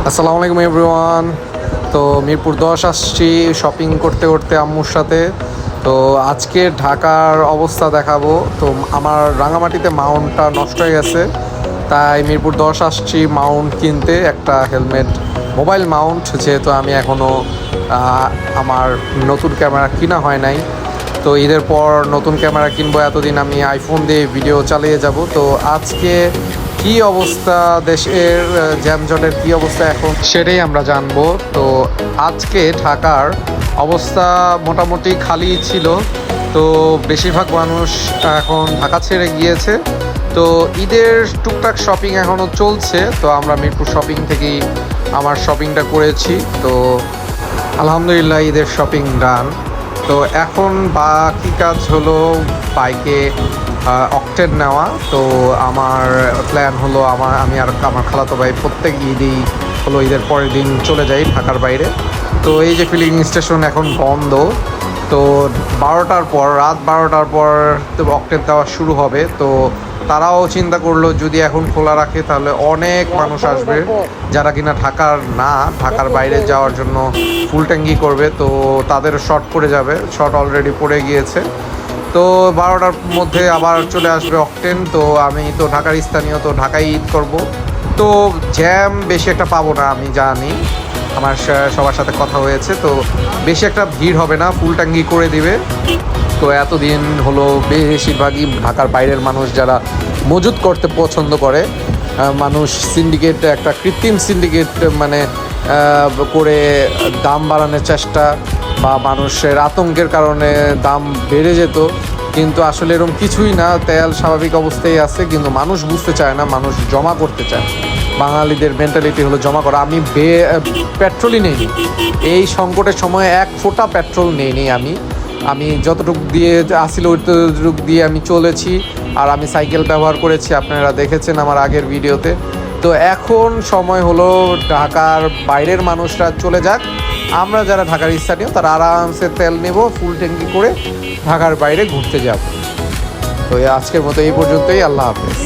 আসসালামু আলাইকুম এভরিওয়ান। তো মিরপুর 10 আসছি শপিং করতে করতে আম্মুর সাথে। তো আজকে ঢাকার অবস্থা দেখাবো। তো আমার রাঙামাটিতে মাউন্টটা নষ্ট হয়ে গেছে, তাই মিরপুর 10 আসছি মাউন্ট কিনতে, একটা হেলমেট মোবাইল মাউন্ট, যেহেতু আমি এখনও আমার নতুন ক্যামেরা কিনা হয় নাই। তো ঈদের পর নতুন ক্যামেরা কিনবো, এতদিন আমি আইফোন দিয়ে ভিডিও চালিয়ে যাব। তো আজকে কি অবস্থা দেশের, যানজটের কি অবস্থা এখন সেটাই আমরা জানবো। তো আজকে ঢাকার অবস্থা মোটামুটি খালি ছিল, তো বেশিরভাগ মানুষ এখন ঢাকা ছেড়ে গিয়েছে। তো ঈদের টুকটাক শপিং এখনও চলছে, তো আমরা মিরপুর শপিং থেকেই আমার শপিংটা করেছি। তো আলহামদুলিল্লাহ ঈদের শপিং ডান। তো এখন বাকি কাজ হলো বাইকে অকটেন নেওয়া। তো আমার প্ল্যান হলো আমি আর আমার খালাতো ভাই প্রত্যেক ঈদই হলো ঈদের পরের দিন চলে যাই ঢাকার বাইরে। তো এই যে ফিলিং স্টেশন এখন বন্ধ, তো রাত 12টার পর তো অকটেন দেওয়া শুরু হবে। তো তারাও চিন্তা করলো যদি এখন খোলা রাখে তাহলে অনেক মানুষ আসবে যারা কিনা ঢাকার বাইরে যাওয়ার জন্য ফুল ট্যাঙ্কি করবে। তো তাদের শর্ট পড়ে যাবে, শর্ট অলরেডি পড়ে গিয়েছে। তো 12টার মধ্যে আবার চলে আসবে অকটেন। তো আমি তো ঢাকার স্থানীয়, তো ঢাকায় ঈদ করব। তো জ্যাম বেশি একটা পাবো না আমি জানি, আমার সবার সাথে কথা হয়েছে। তো বেশি একটা ভিড় হবে না, ফুল ট্যাঙ্কি করে দিবে। তো এতদিন হলো বেশিরভাগই ঢাকার বাইরের মানুষ যারা মজুত করতে পছন্দ করে, মানুষ সিন্ডিকেট, একটা কৃত্রিম সিন্ডিকেট মানে করে দাম বাড়ানোর চেষ্টা, বা মানুষের আতঙ্কের কারণে দাম বেড়ে যেত, কিন্তু আসলে এরকম কিছুই না। তেল স্বাভাবিক অবস্থায় আছে, কিন্তু মানুষ বুঝতে চায় না, মানুষ জমা করতে চায়। বাঙালিদের মেন্টালিটি হলো জমা করা। আমি পেট্রোলই নেইনি এই সংকটের সময়, এক ফোঁটা পেট্রোল নেইনি আমি যতটুকু দিয়ে আসিল ওইটুকু দিয়ে আমি চলেছি। আর আমি সাইকেল ব্যবহার করেছি, আপনারা দেখেছেন আমার আগের ভিডিওতে। তো এখন সময় হলো ঢাকার বাইরের মানুষরা চলে যাক, আমরা যারা ঢাকার স্থানীয় তারা আরামসে তেল নেব, ফুল ট্যাঙ্কি করে ঢাকার বাইরে ঘুরতে যাব। তো আজকের মতো এই পর্যন্তই, আল্লাহ হাফেজ।